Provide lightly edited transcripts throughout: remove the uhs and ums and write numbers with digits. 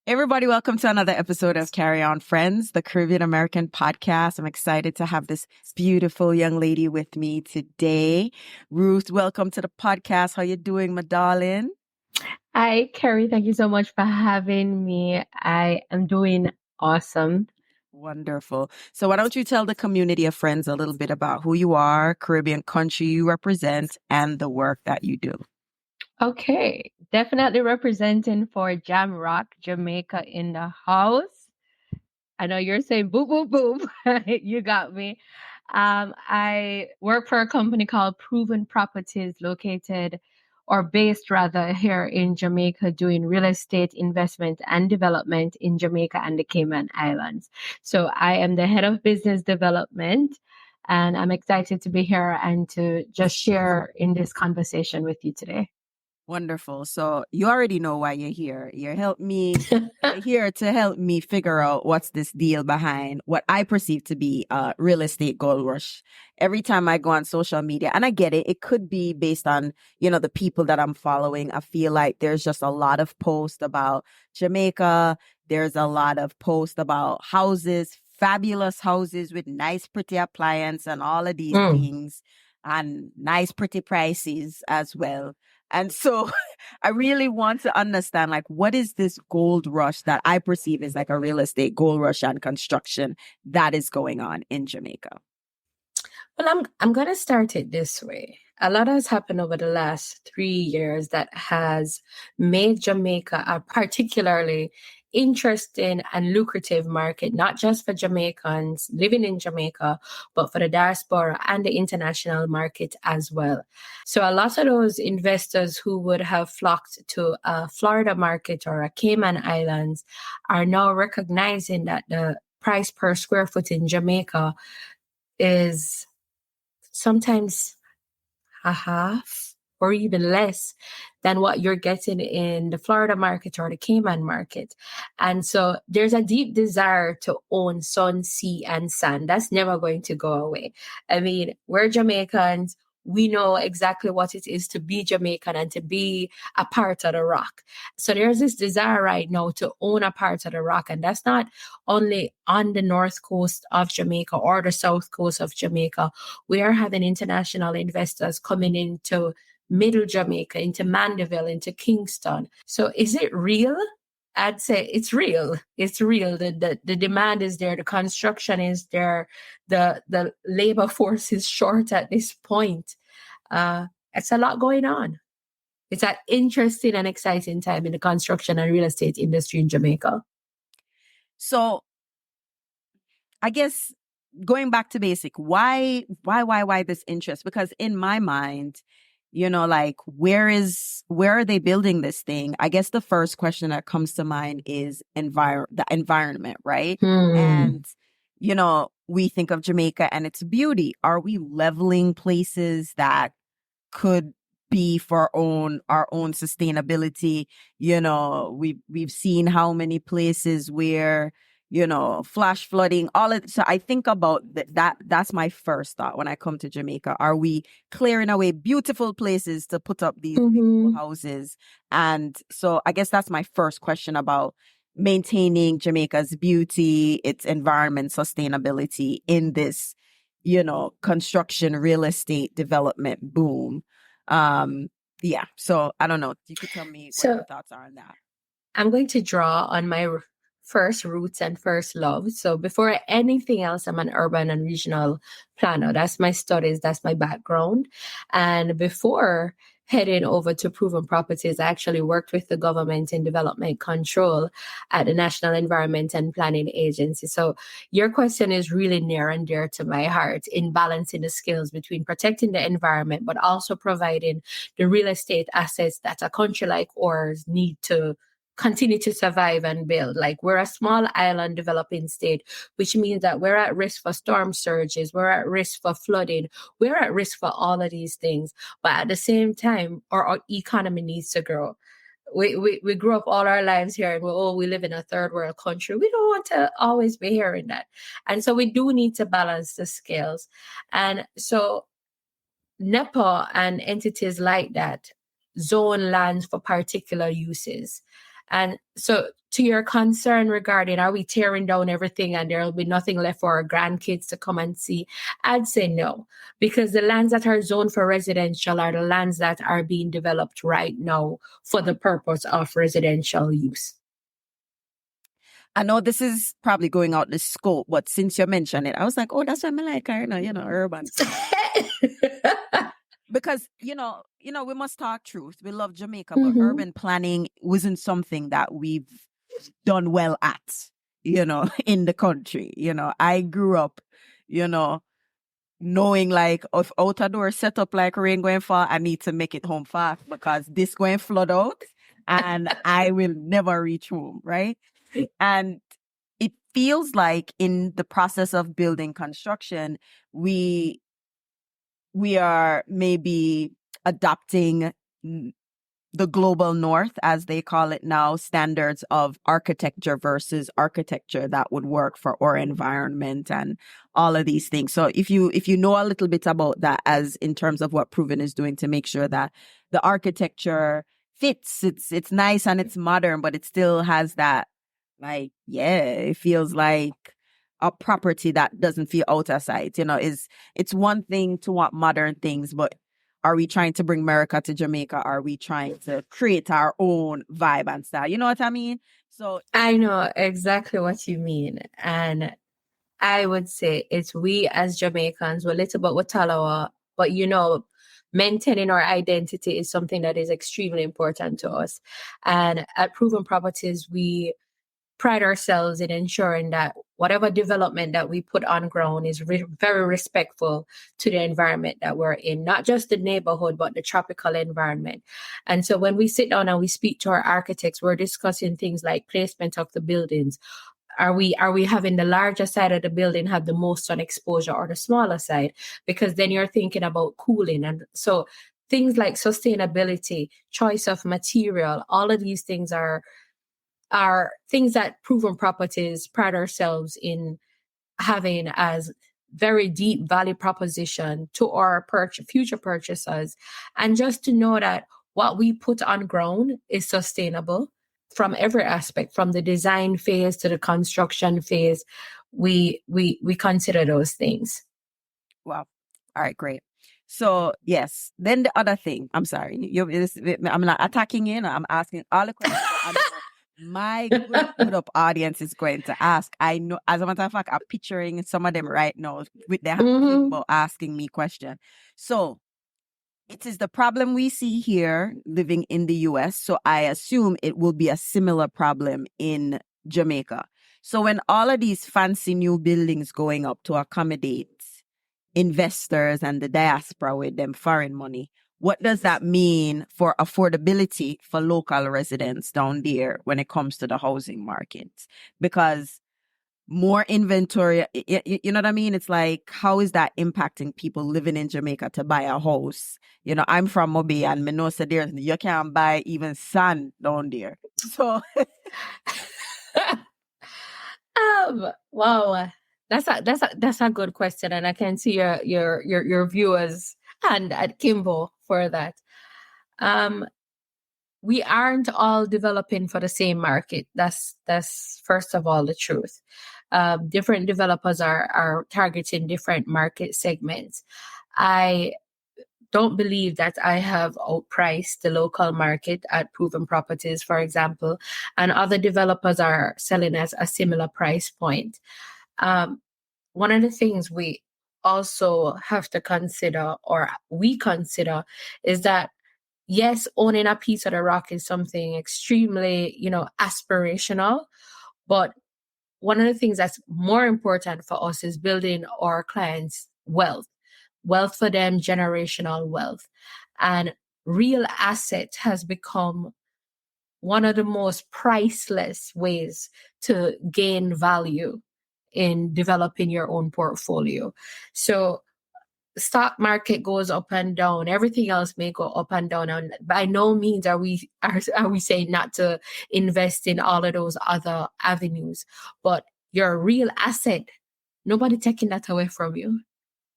Everybody, welcome to another episode of Carry On Friends, the Caribbean American podcast. I'm excited to have this beautiful young lady with me today. Ruth, welcome to the podcast. How you doing, my darling? Hi, Carrie. Thank you so much for having me. I am doing awesome. Wonderful. So why don't you tell the community of friends a little bit about who you are, Caribbean country you represent, and the work that you do? Okay, definitely representing for Jam Rock, Jamaica in the house. I know you're saying boop, boop, boop. You got me. I work for a company called Proven Properties, located or based rather here in Jamaica, doing real estate investment and development in Jamaica and the Cayman Islands. So I am the head of business development, and I'm excited to be here and to just share in this conversation with you today. Wonderful. So you already know why you're here. You're here to help me figure out what's this deal behind what I perceive to be a real estate gold rush. Every time I go on social media, and I get it, it could be based on, the people that I'm following. I feel like there's just a lot of posts about Jamaica. There's a lot of posts about houses, fabulous houses with nice, pretty appliance and all of these things and nice, pretty prices as well. And so I really want to understand, like, what is this gold rush that I perceive as like a real estate gold rush and construction that is going on in Jamaica? Well, I'm gonna start it this way. A lot has happened over the last 3 years that has made Jamaica a particularly interesting and lucrative market, not just for Jamaicans living in Jamaica, but for the diaspora and the international market as well. So a lot of those investors who would have flocked to a Florida market or a Cayman Islands are now recognizing that the price per square foot in Jamaica is sometimes a half or even less than what you're getting in the Florida market or the Cayman market. And so there's a deep desire to own sun, sea, and sand. That's never going to go away. I mean, we're Jamaicans. We know exactly what it is to be Jamaican and to be a part of the rock. So there's this desire right now to own a part of the rock. And that's not only on the north coast of Jamaica or the south coast of Jamaica. We are having international investors coming into middle Jamaica, into Mandeville, into Kingston. So is it real? I'd say it's real. It's real. The demand is there. The construction is there. The labor force is short at this point. It's a lot going on. It's an interesting and exciting time in the construction and real estate industry in Jamaica. So I guess going back to basic, why this interest? Because in my mind, like where are they building this thing? I guess the first question that comes to mind is the environment, right? And, we think of Jamaica and its beauty. Are we leveling places that could be for our own sustainability? We've seen how many places where flash flooding, all of so I think about that's my first thought when I come to Jamaica. Are we clearing away beautiful places to put up these beautiful houses? And so I guess that's my first question about maintaining Jamaica's beauty, its environment, sustainability in this, construction, real estate development boom. Yeah. So I don't know. You could tell me what your thoughts are on that. I'm going to draw on my first roots and first love. So before anything else, I'm an urban and regional planner. That's my studies. That's my background. And before heading over to Proven Properties, I actually worked with the government in development control at the National Environment and Planning Agency. So your question is really near and dear to my heart in balancing the skills between protecting the environment, but also providing the real estate assets that a country like ours need to continue to survive and build. Like, we're a small island developing state, which means that we're at risk for storm surges, we're at risk for flooding, we're at risk for all of these things. But at the same time, our economy needs to grow. We grew up all our lives here and we live in a third world country. We don't want to always be hearing that. And so we do need to balance the scales. And so NEPA and entities like that zone lands for particular uses. And so to your concern regarding, are we tearing down everything and there'll be nothing left for our grandkids to come and see? I'd say no, because the lands that are zoned for residential are the lands that are being developed right now for the purpose of residential use. I know this is probably going out the scope, but since you mentioned it, I was like, oh, that's what I like, urban. Because, we must talk truth. We love Jamaica, but urban planning wasn't something that we've done well at, in the country. I grew up, knowing like if outer door set up like rain going fall, I need to make it home fast because this going flood out and I will never reach home, right? And it feels like in the process of building construction, we are maybe adopting the global north, as they call it now, standards of architecture versus architecture that would work for our environment and all of these things. So if you know a little bit about that, as in terms of what Proven is doing to make sure that the architecture fits, it's nice and it's modern, but it still has that, like, it feels like a property that doesn't feel out of sight. It's one thing to want modern things, but are we trying to bring America to Jamaica? Are we trying to create our own vibe and style? You know what I mean? So I know exactly what you mean. And I would say it's we as Jamaicans, we're little bit Watalawa, but maintaining our identity is something that is extremely important to us. And at Proven Properties, we pride ourselves in ensuring that whatever development that we put on ground is very respectful to the environment that we're in, not just the neighborhood, but the tropical environment. And so when we sit down and we speak to our architects, we're discussing things like placement of the buildings. Are we having the larger side of the building have the most sun exposure or the smaller side? Because then you're thinking about cooling. And so things like sustainability, choice of material, all of these things are things that Proven Properties pride ourselves in having as very deep value proposition to our future purchasers. And just to know that what we put on ground is sustainable from every aspect, from the design phase to the construction phase, we consider those things. Wow. All right, great. So yes, then the other thing, I'm sorry, I'm not attacking you, I'm asking all the questions. My good up audience is going to ask. I know, as a matter of fact, I'm picturing some of them right now with their hands about asking me questions. So it is the problem we see here living in the US. So I assume it will be a similar problem in Jamaica. So when all of these fancy new buildings going up to accommodate investors and the diaspora with them foreign money, what does that mean for affordability for local residents down there when it comes to the housing market? Because more inventory, you know what I mean? It's like, how is that impacting people living in Jamaica to buy a house? I'm from Mobi and I know so you can't buy even sand down there. So wow. That's a good question, and I can see your viewers and at Kimbo for that. We aren't all developing for the same market. That's first of all the truth. Different developers are targeting different market segments. I don't believe that I have outpriced the local market at Proven Properties, for example, and other developers are selling at a similar price point. One of the things we also have to consider, or we consider, is that yes, owning a piece of the rock is something extremely, aspirational, but one of the things that's more important for us is building our clients' wealth for them, generational wealth. And real asset has become one of the most priceless ways to gain value in developing your own portfolio. So stock market goes up and down, everything else may go up and down, and by no means are we saying not to invest in all of those other avenues, but your real asset, nobody taking that away from you.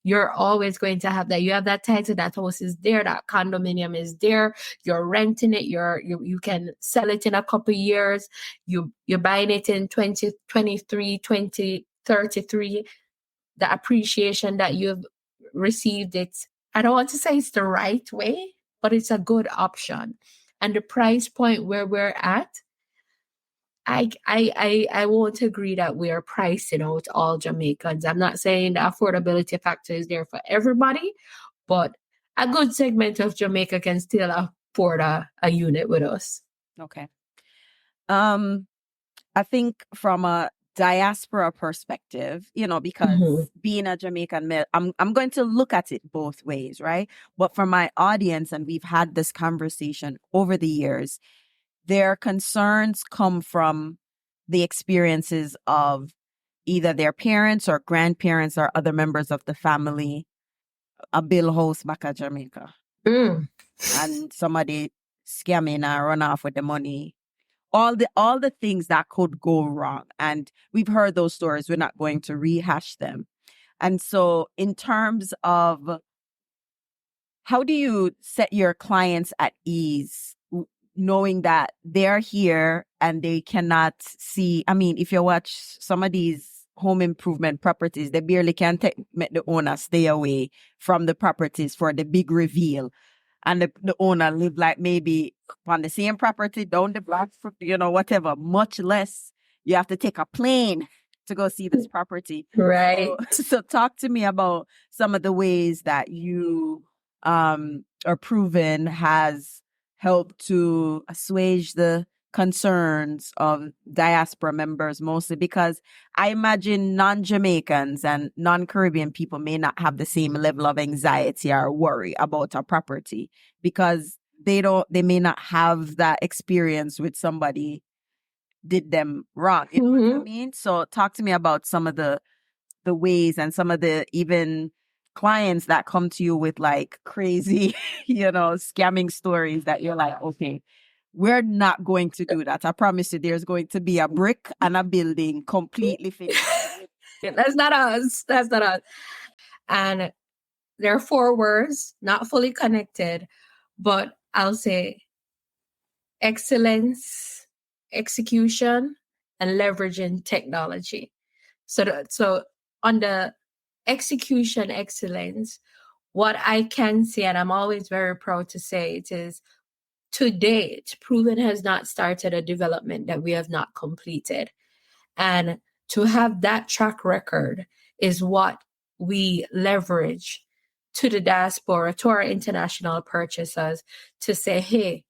you're always going to have that. You have that title, that house is there, that condominium is there, you're renting it, you can sell it in a couple of years, you're buying it in 2023, 2033. The appreciation that you've received, it's, I don't want to say it's the right way, but it's a good option. And the price point where we're at, I won't agree that we are pricing out all Jamaicans. I'm not saying the affordability factor is there for everybody, but a good segment of Jamaica can still afford a unit with us. Okay. I think from a diaspora perspective, because being a Jamaican male, I'm going to look at it both ways, right? But for my audience, and we've had this conversation over the years, their concerns come from the experiences of either their parents or grandparents or other members of the family, a bill house back at Jamaica. And somebody scamming and run off with the money. All the things that could go wrong. And we've heard those stories. We're not going to rehash them. And so in terms of how do you set your clients at ease, knowing that they're here and they cannot see, I mean, if you watch some of these home improvement properties, they barely can make the owner stay away from the properties for the big reveal. And the owner live like maybe on the same property down the block, whatever, much less you have to take a plane to go see this property. Right. So talk to me about some of the ways that you are proven has helped to assuage the concerns of diaspora members, mostly because I imagine non-Jamaicans and non-Caribbean people may not have the same level of anxiety or worry about a property because they may not have that experience with somebody did them wrong. You know what I mean? So talk to me about some of the ways and some of the even clients that come to you with like crazy, scamming stories that you're like, okay, we're not going to do that. I promise you there's going to be a brick and a building completely finished. That's not us. That's not us. And there are 4 words, not fully connected, but I'll say excellence, execution, and leveraging technology. So on the execution excellence, what I can say, and I'm always very proud to say it, is to date, Proven has not started a development that we have not completed. And to have that track record is what we leverage to the diaspora, to our international purchasers, to say, hey,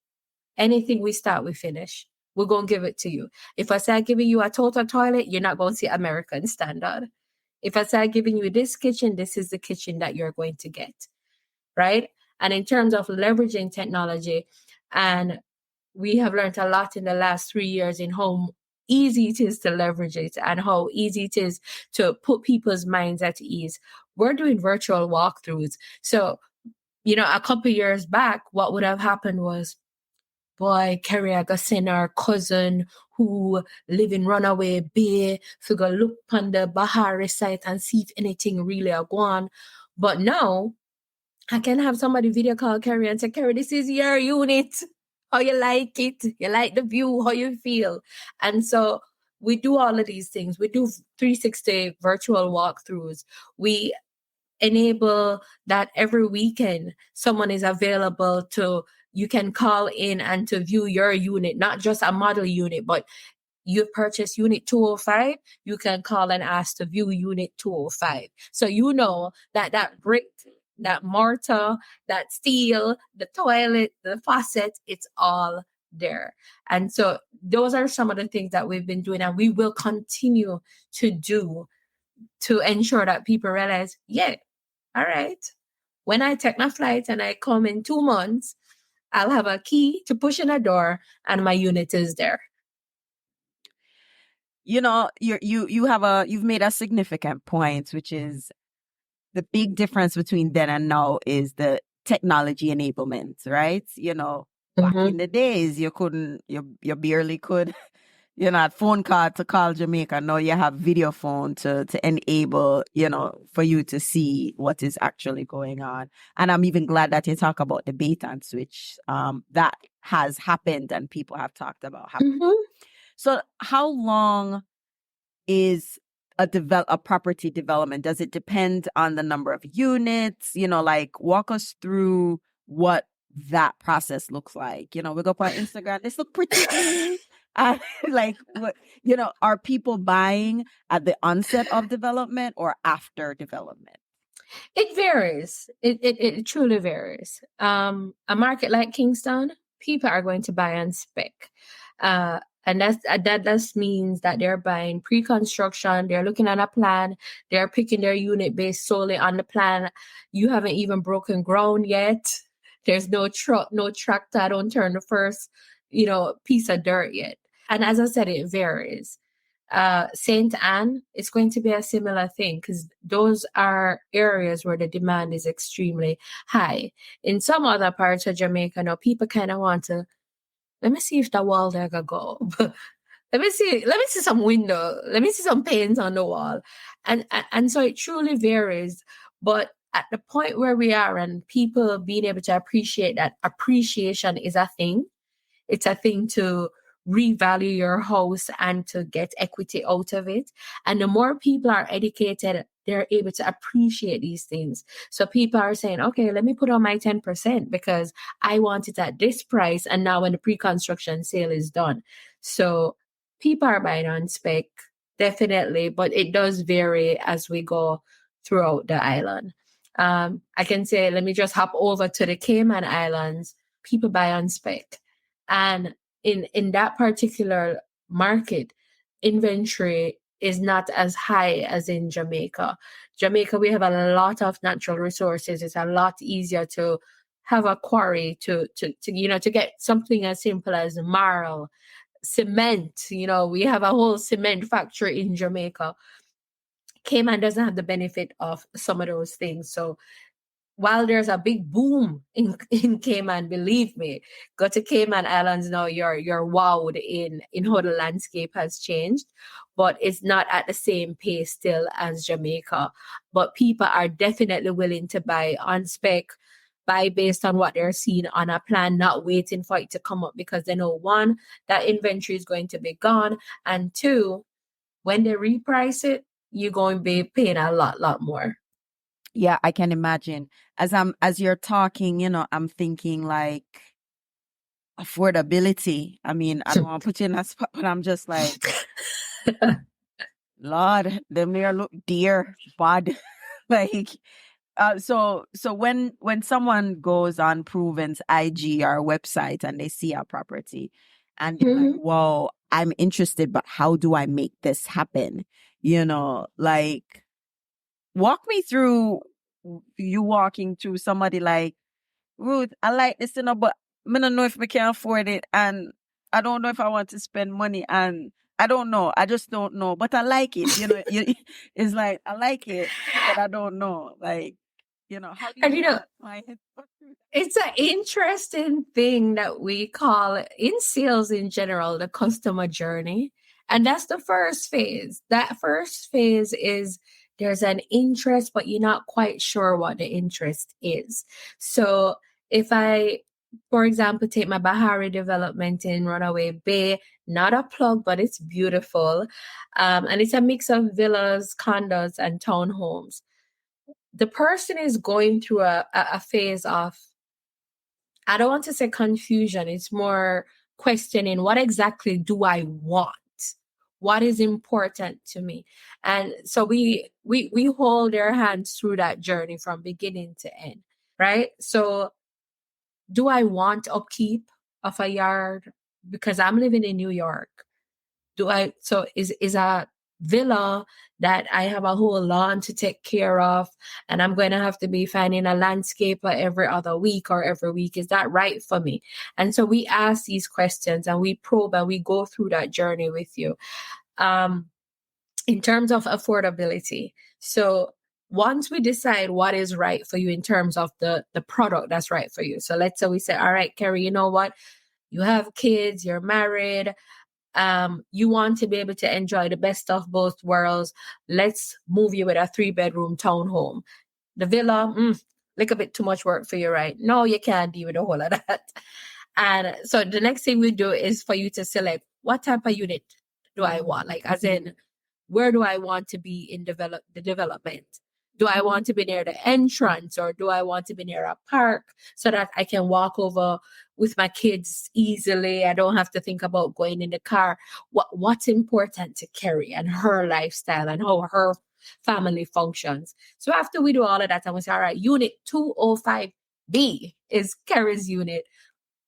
anything we start, we finish. We're going to give it to you. If I say giving you a total toilet, you're not going to see American standard. If I say giving you this kitchen, this is the kitchen that you're going to get, right? And in terms of leveraging technology, and we have learned a lot in the last 3 years in how easy it is to leverage it and how easy it is to put people's minds at ease. We're doing virtual walkthroughs. So, a couple of years back, what would have happened was, boy, Kerry, I got send our cousin who live in Runaway Bay to go look on the Bahari site and see if anything really are going. But now, I can have somebody video call Kerry and say, Kerry, this is your unit. How you like it? You like the view? How you feel? And so we do all of these things. We do 360 virtual walkthroughs. We enable that every weekend someone is available you can call in and to view your unit, not just a model unit, but you purchase unit 205, you can call and ask to view unit 205. So that brick, that mortar, that steel, the toilet, the faucet, it's all there. And so those are some of the things that we've been doing and we will continue to do to ensure that people realize, yeah, all right, when I take my flight and I come in 2 months, I'll have a key to push in a door and my unit is there. You've made a significant point, which is the big difference between then and now is the technology enablement, right? Back in the days, you barely could you know, phone call to call Jamaica. Now you have video phone to enable, you know, for you to see what is actually going on. And I'm even glad that you talk about the bait and switch. That has happened and people have talked about happening. Mm-hmm. So how long is a property development? Does it depend on the number of units? You know, like walk us through what that process looks like. You know, we go up on Instagram. This look pretty. Like what, you know, are people buying at the onset of development or after development? It varies. It truly varies. A market like Kingston, people are going to buy on spec. And that just means that they're buying pre-construction, they're looking at a plan, they're picking their unit based solely on the plan. You haven't even broken ground yet. There's no truck, no tractor, don't turn the first, piece of dirt yet. And as I said, it varies. Saint Anne is going to be a similar thing because those are areas where the demand is extremely high. In some other parts of Jamaica, now people kind of want to, let me see if the wall there gonna go. let me see some window. Let me see some paint on the wall. And so it truly varies. But at the point where we are and people being able to appreciate that appreciation is a thing, it's a thing to revalue your house and to get equity out of it. And the more people are educated, they're able to appreciate these things. So people are saying, okay, let me put on my 10% because I want it at this price. And now when the pre-construction sale is done. So people are buying on spec, definitely, but it does vary as we go throughout the island. I can say, let me just hop over to the Cayman Islands. People buy on spec. And in that particular market, inventory is not as high as in Jamaica. Jamaica, we have a lot of natural resources. It's a lot easier to have a quarry to get something as simple as marl, cement. We have a whole cement factory in Jamaica. Cayman doesn't have the benefit of some of those things. So while there's a big boom in Cayman, believe me, go to Cayman Islands now, you're wowed in how the landscape has changed, but it's not at the same pace still as Jamaica. But people are definitely willing to buy on spec, buy based on what they're seeing on a plan, not waiting for it to come up because they know, one, that inventory is going to be gone, and two, when they reprice it, you're going to be paying a lot more. Yeah, I can imagine. As you're talking, you know, I'm thinking like affordability. I mean, I don't want to put you in that spot, but I'm just like, Lord, them there look dear, bad. Like, so when someone goes on Proven's IG or website and they see a property and they're like, whoa, I'm interested, but how do I make this happen? You know, like, walk me through you walking through somebody like, Ruth, I like this, you know, but I don't know if we can afford it. And I don't know if I want to spend money. And I don't know. I just don't know. But I like it. You know, it's like, I like it, but I don't know. Like, you know, how do you, my head? It's an interesting thing that we call in sales in general, the customer journey. And that's the first phase. That first phase is there's an interest, but you're not quite sure what the interest is. So if I, for example, take my Bahari development in Runaway Bay, not a plug, but it's beautiful. And it's a mix of villas, condos, and townhomes. The person is going through a phase of, I don't want to say confusion. It's more questioning, what exactly do I want? What is important to me? And so we hold their hands through that journey from beginning to end, right? So do I want upkeep of a yard? Because I'm living in New York. Is a villa that I have a whole lawn to take care of, and I'm going to have to be finding a landscaper every other week or every week. Is that right for me? And so we ask these questions and we probe and we go through that journey with you. In terms of affordability. So once we decide what is right for you in terms of the product that's right for you. So let's say we say, all right, Kerry, you know what? You have kids, you're married. You want to be able to enjoy the best of both worlds. Let's move you with a 3-bedroom townhome. The villa, little bit too much work for you, right? No, you can't deal with a whole of that. And so the next thing we do is for you to select what type of unit do I want? Like, as in, where do I want to be in the development? Do I want to be near the entrance, or do I want to be near a park so that I can walk over with my kids easily? I don't have to think about going in the car. What's important to Carrie and her lifestyle and how her family functions? So after we do all of that, and we say, all right, unit 205B is Carrie's unit.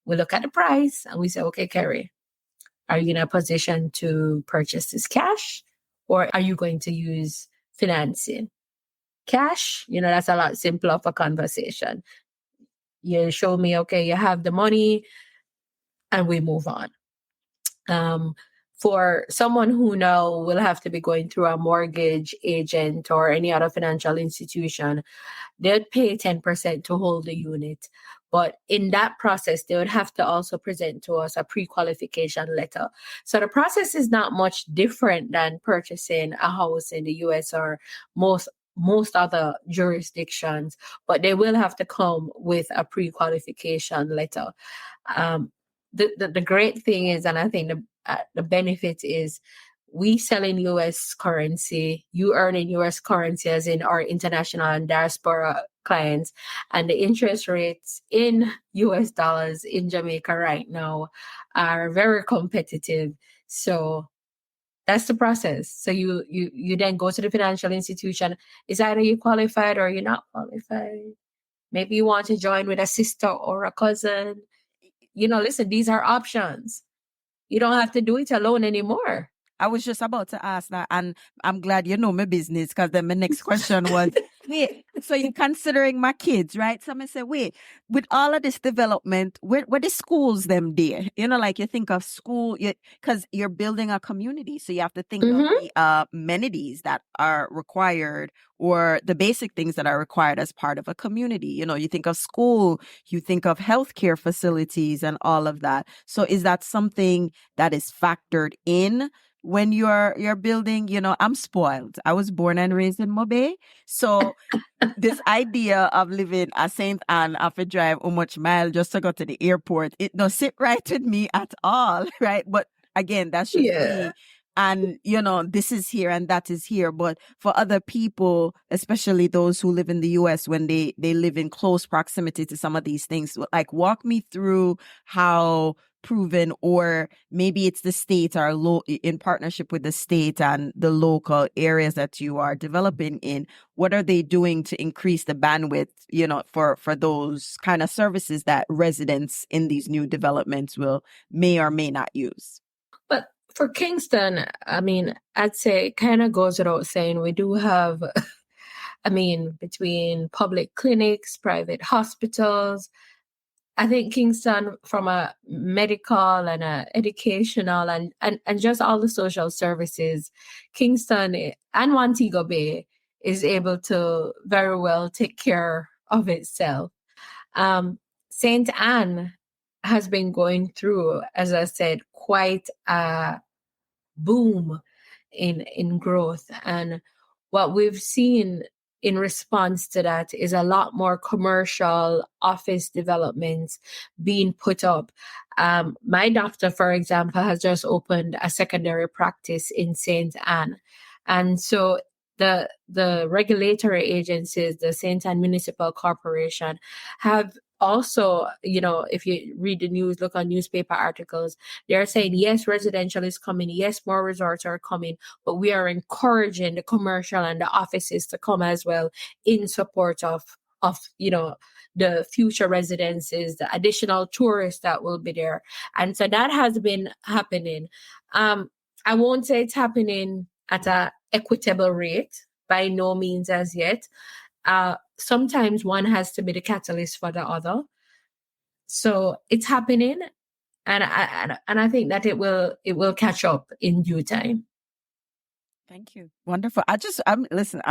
We look at the price and we say, okay, Carrie, are you in a position to purchase this cash, or are you going to use financing? Cash, that's a lot simpler of a conversation. You show me, okay, you have the money, and we move on. For someone who now will have to be going through a mortgage agent or any other financial institution, they'd pay 10% to hold the unit. But in that process, they would have to also present to us a pre-qualification letter. So the process is not much different than purchasing a house in the US or most other jurisdictions, but they will have to come with a pre-qualification letter. The great thing is, and I think the benefit is, we sell in US currency, you earn in US currency, as in our international and diaspora clients, and the interest rates in US dollars in Jamaica right now are very competitive. So that's the process. So you then go to the financial institution. It's either you qualified or you're not qualified. Maybe you want to join with a sister or a cousin. Listen, these are options. You don't have to do it alone anymore. I was just about to ask that, and I'm glad you know my business, because then my next question was, wait, so you're considering my kids, right? So I say, wait, with all of this development, where the schools them there? Like you think of school, because you're building a community, so you have to think of the amenities that are required, or the basic things that are required as part of a community. You think of school, you think of healthcare facilities and all of that. So is that something that is factored in when you're building? I'm spoiled. I was born and raised in Mobe. So this idea of living at St. Anne, off a drive how much mile just to go to the airport, it don't sit right with me at all, right? But again, that's just me. And, this is here and that is here. But for other people, especially those who live in the US, when they live in close proximity to some of these things, like, walk me through how proven, or maybe it's the state, or in partnership with the state and the local areas that you are developing in, what are they doing to increase the bandwidth, for those kind of services that residents in these new developments may or may not use? But for Kingston, I'd say it kind of goes without saying, we do have, between public clinics, private hospitals, I think Kingston, from a medical and a educational and just all the social services, Kingston and Montego Bay is able to very well take care of itself. St. Anne has been going through, as I said, quite a boom in growth. And what we've seen in response to that is a lot more commercial office developments being put up. My doctor, for example, has just opened a secondary practice in St. Anne. And so the regulatory agencies, the St. Anne Municipal Corporation, have also, if you read the news, look on newspaper articles, they're saying, yes, residential is coming. Yes, more resorts are coming, but we are encouraging the commercial and the offices to come as well in support of the future residences, the additional tourists that will be there. And so that has been happening. I won't say it's happening at an equitable rate, by no means as yet. Sometimes one has to be the catalyst for the other. So it's happening, and I think that it will catch up in due time. Thank you. Wonderful. Listen,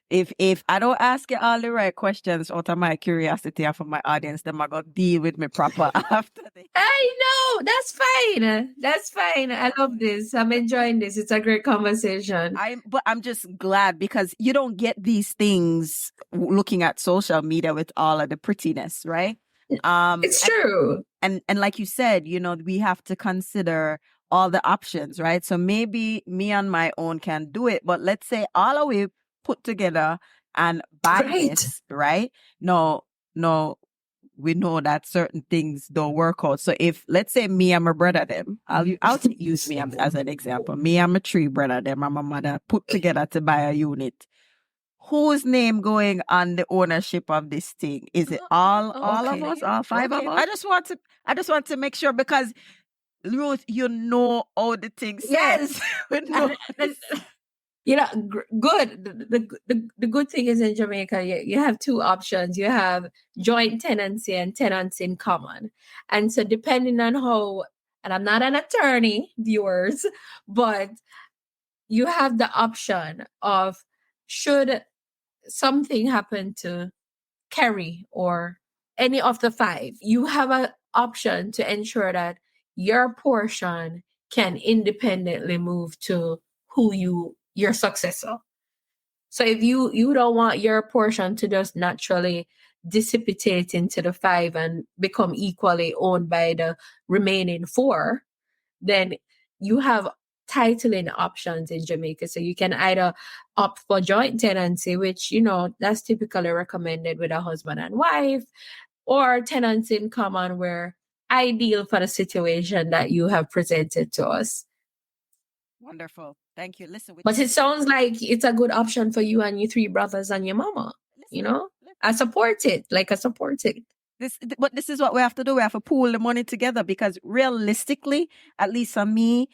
if I don't ask you all the right questions out of my curiosity and for my audience, then I'm going to deal with me proper after this. I know. That's fine. That's fine. I love this. I'm enjoying this. It's a great conversation. But I'm just glad because you don't get these things looking at social media with all of the prettiness, right? It's true. And like you said, we have to consider all the options, right? So maybe me on my own can do it, but let's say all of we put together and buy this, right? No, we know that certain things don't work out. So if, let's say me and my brother them, I'll use me as an example. Me and my three brother them and my mother put together to buy a unit. Whose name going on the ownership of this thing? Is it all of us, all five of us? I just want to make sure because Ruth, all the things. Yes. Good. The good thing is in Jamaica, you have two options. You have joint tenancy and tenants in common. And so depending on how, and I'm not an attorney, viewers, but you have the option of should something happen to Kerry or any of the five, you have an option to ensure that your portion can independently move to your successor. So if you don't want your portion to just naturally dissipate into the five and become equally owned by the remaining four, then you have titling options in Jamaica. So you can either opt for joint tenancy, which, that's typically recommended with a husband and wife, or tenancy in common, where ideal for the situation that you have presented to us. Wonderful. Thank you. Listen, but it sounds like it's a good option for you and your three brothers and your mama. I support it. I support it. But this is what we have to do. We have to pool the money together because realistically, at least for me,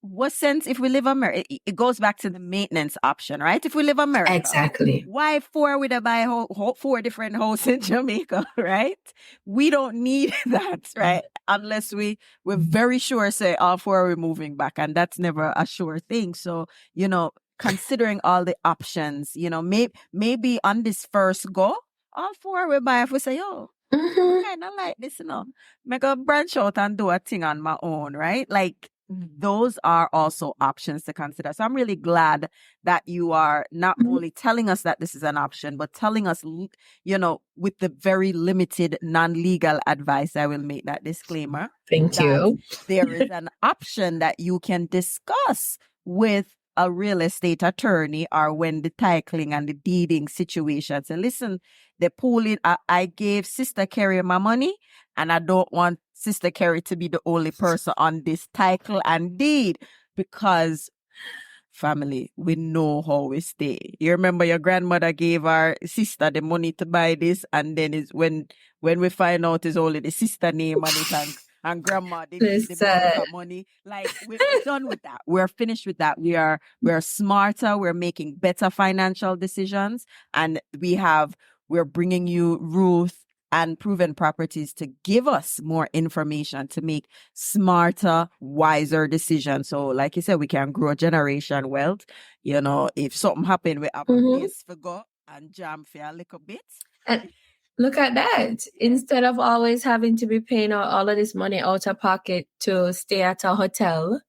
what sense if we live America? It goes back to the maintenance option, right? If we live America, exactly. Why four would I buy four different houses in Jamaica, right? We don't need that, right? Unless we're very sure, say all four are moving back, and that's never a sure thing. So considering all the options, maybe on this first go, all four will buy if we say, I kind of like this, make a branch out and do a thing on my own, right? Those are also options to consider. So I'm really glad that you are not only telling us that this is an option, but telling us, with the very limited non-legal advice, I will make that disclaimer. Thank you. There is an option that you can discuss with a real estate attorney or when the titling and the deeding situations. And listen, the pooling, I gave Sister Kerry my money and I don't want Sister Kerry to be the only person on this title and deed because family, we know how we stay. You remember your grandmother gave our sister the money to buy this and then it's when we find out it's only the sister name on it and grandma didn't need the money. We're done with that. We're finished with that. We're smarter. We're making better financial decisions. And we're bringing you Ruth and Proven Properties to give us more information to make smarter, wiser decisions. So like you said, we can grow generation wealth. If something happened, we have a place for go and jam for a little bit. And look at that. Instead of always having to be paying all of this money out of pocket to stay at a hotel,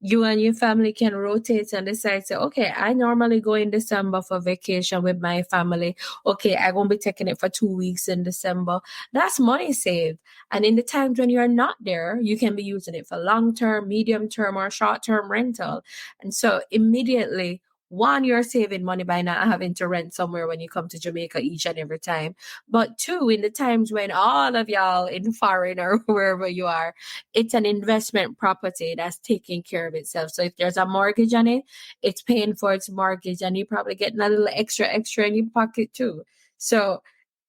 you and your family can rotate and decide, say, okay, I normally go in December for vacation with my family. Okay, I'm going to be taking it for 2 weeks in December. That's money saved. And in the times when you're not there, you can be using it for long-term, medium-term, or short-term rental. And so immediately, one, you're saving money by not having to rent somewhere when you come to Jamaica each and every time. But two, in the times when all of y'all in foreign or wherever you are, it's an investment property that's taking care of itself. So if there's a mortgage on it, it's paying for its mortgage and you're probably getting a little extra in your pocket too. So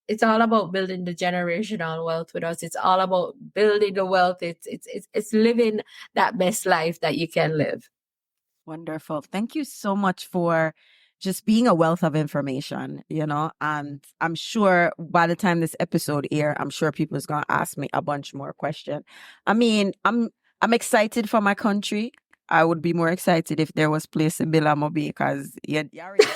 it's all about building the generational wealth with us. It's all about building the wealth. It's living that best life that you can live. Wonderful. Thank you so much for just being a wealth of information, and I'm sure by the time this episode air, I'm sure people's going to ask me a bunch more questions. I mean, I'm excited for my country. I would be more excited if there was place in Bill because you already know.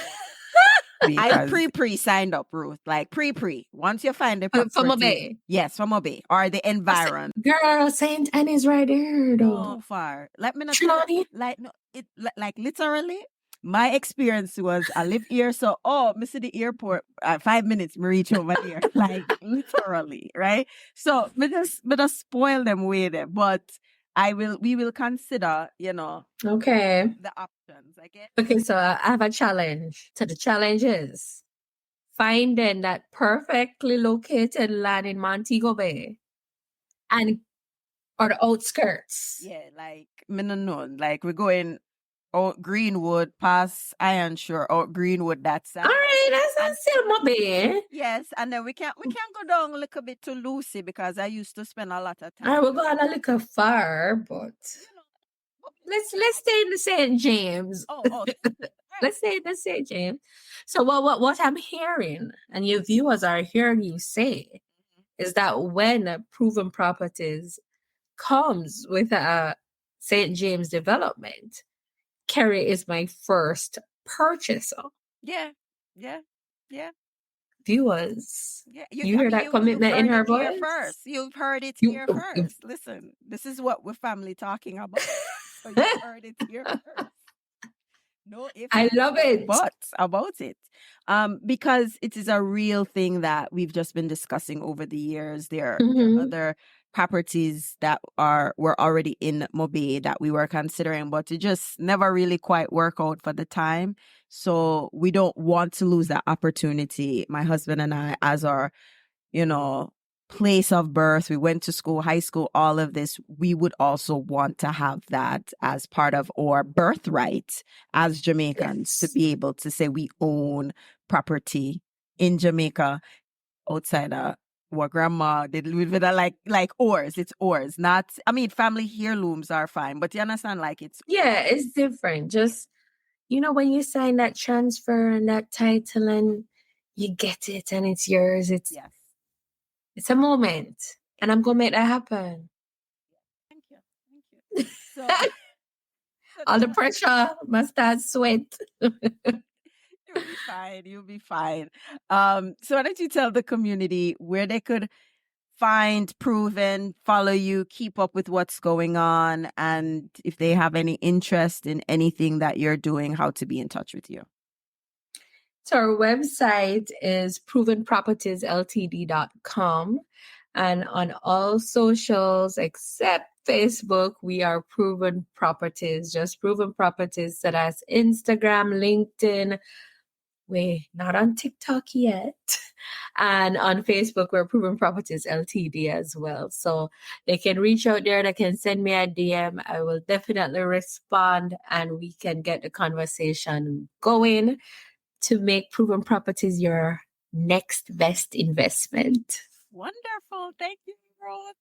I pre signed up, Ruth. Like pre. Once you find the property, From Obey. Yes, from Obey or the environment. Girl, Saint Annie's right there, though. Too far. Let me not Trelawney? like no, it like literally. My experience was I live here, so me see the airport 5 minutes, me reach over there, like literally, right? So me just spoil them with it, but we will consider, Okay. the options. Okay, so I have a challenge. So the challenge is finding that perfectly located land in Montego Bay or the outskirts. Yeah, like me no know, like we're going out Greenwood, past Iron Shore, out Greenwood that side. All right, that's still my bay. Yes, and then we can go down a little bit to Lucy because I used to spend a lot of time. All right, we're going a little far, but let's stay in the St. James. Oh. Let's stay in the St. James. So what I'm hearing, and your viewers are hearing you say, is that when Proven Properties comes with a St. James development, Kerry is my first purchaser. Yeah. Viewers, yeah, you hear that commitment in her voice? First. You've heard it here first. Listen, this is what we're family talking about. So you heard it here first. No, I love it. But about it, because it is a real thing that we've just been discussing over the years. There are other properties that were already in Mobe that we were considering, but it just never really quite worked out for the time. So we don't want to lose that opportunity. My husband and I, as our, place of birth, we went to school, high school, all of this, we would also want to have that as part of our birthright as Jamaicans, to be able to say we own property in Jamaica outside of what grandma did with it, like ours. It's ours, not, family heirlooms are fine, but you understand, like it's different. Just, when you sign that transfer and that title and you get it and it's yours, it's a moment, and I'm gonna make that happen. Thank you. So all the pressure must start sweat. You'll be fine. So why don't you tell the community where they could find Proven, follow you, keep up with what's going on, and if they have any interest in anything that you're doing, how to be in touch with you. So our website is provenpropertiesltd.com, and on all socials except Facebook, we are Proven Properties, just Proven Properties. So that's Instagram, LinkedIn. We're not on TikTok yet. And on Facebook, we're Proven Properties Ltd as well. So they can reach out there. They can send me a DM. I will definitely respond, and we can get the conversation going to make Proven Properties your next best investment. Wonderful. Thank you, Ruth.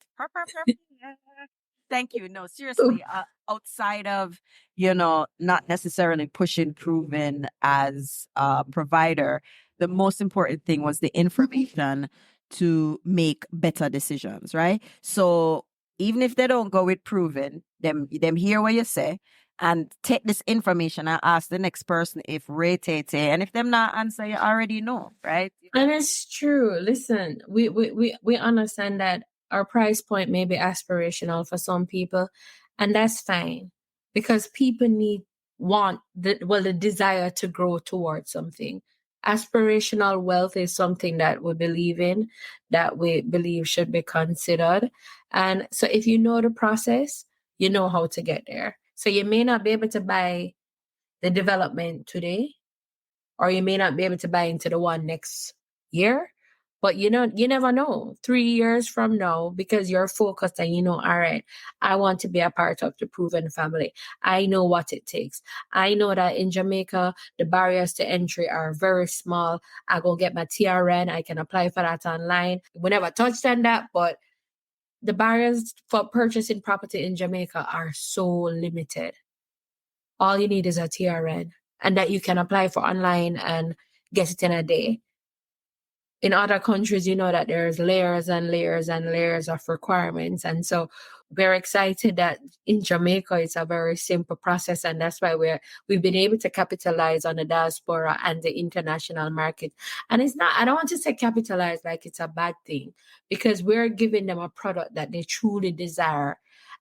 Thank you. No, seriously, outside of, not necessarily pushing Proven as a provider, the most important thing was the information to make better decisions, right? So even if they don't go with Proven, them hear what you say and take this information and ask the next person if rated, and if them not answer, you already know, right? And it's true. Listen, we understand that our price point may be aspirational for some people, and that's fine, because people want the desire to grow towards something. Aspirational wealth is something that we believe in, that we believe should be considered. And so if you know the process, you know how to get there. So you may not be able to buy the development today, or you may not be able to buy into the one next year, but you never know 3 years from now, because you're focused and all right, I want to be a part of the Proven family. I know what it takes. I know that in Jamaica, the barriers to entry are very small. I go get my TRN. I can apply for that online. We never touched on that, but the barriers for purchasing property in Jamaica are so limited. All you need is a TRN, and that you can apply for online and get it in a day. In other countries, that there's layers and layers and layers of requirements. And so we're excited that in Jamaica it's a very simple process, and that's why we've been able to capitalize on the diaspora and the international market. And it's not, I don't want to say capitalize like it's a bad thing, because we're giving them a product that they truly desire.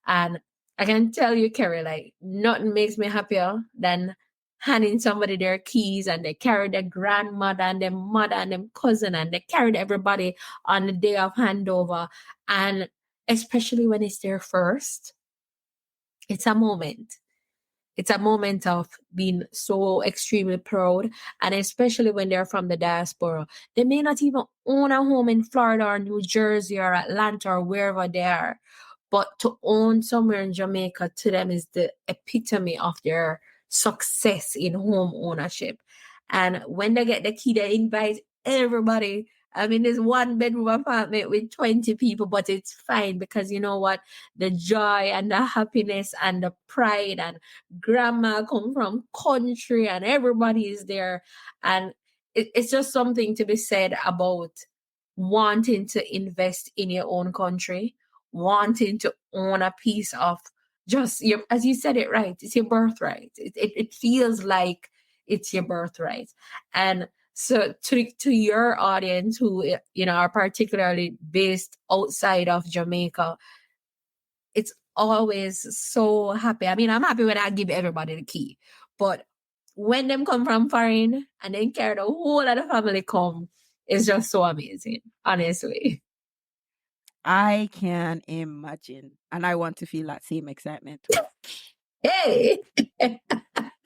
And I can tell you, Kerry, like nothing makes me happier than handing somebody their keys and they carry their grandmother and their mother and their cousin and they carried everybody on the day of handover. And especially when it's their first, it's a moment. It's a moment of being so extremely proud. And especially when they're from the diaspora, they may not even own a home in Florida or New Jersey or Atlanta or wherever they are. But to own somewhere in Jamaica to them is the epitome of their success in home ownership. And when they get the key, they invite everybody. I mean, there's one bedroom apartment with 20 people, but it's fine because you know what? The joy and the happiness and the pride, and grandma come from country and everybody is there. And it's just something to be said about wanting to invest in your own country, wanting to own a piece of just your, as you said it right, it's your birthright. It feels like it's your birthright. And so to your audience who, you know, are particularly based outside of Jamaica, it's always so happy. I mean, I'm happy when I give everybody the key, but when them come from foreign and then carry the whole of the family come, it's just so amazing, honestly. I can imagine. And I want to feel that same excitement too. Hey!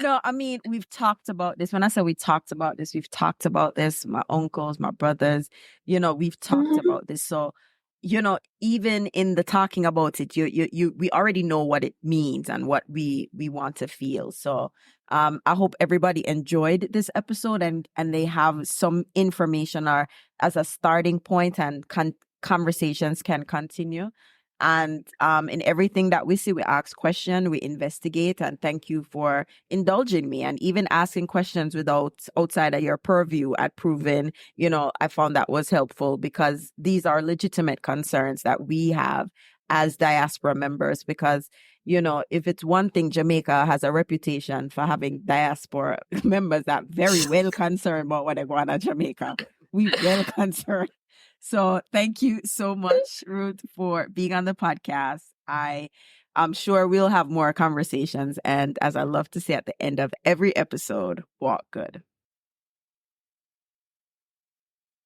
No, I mean, we've talked about this. When I say we talked about this, we've talked about this, my uncles, my brothers, you know, we've talked about this. So, you know, even in the talking about it, we already know what it means and what we want to feel. So, I hope everybody enjoyed this episode and they have some information or as a starting point, and conversations can continue. And in everything that we see, we ask questions, we investigate, and thank you for indulging me and even asking questions without outside of your purview at Proven. You know, I found that was helpful because these are legitimate concerns that we have as diaspora members. Because, you know, if it's one thing, Jamaica has a reputation for having diaspora members that very well concerned about what they want in Jamaica. We well concerned. So thank you so much, Ruth, for being on the podcast. I'm sure we'll have more conversations. And as I love to say at the end of every episode, walk good.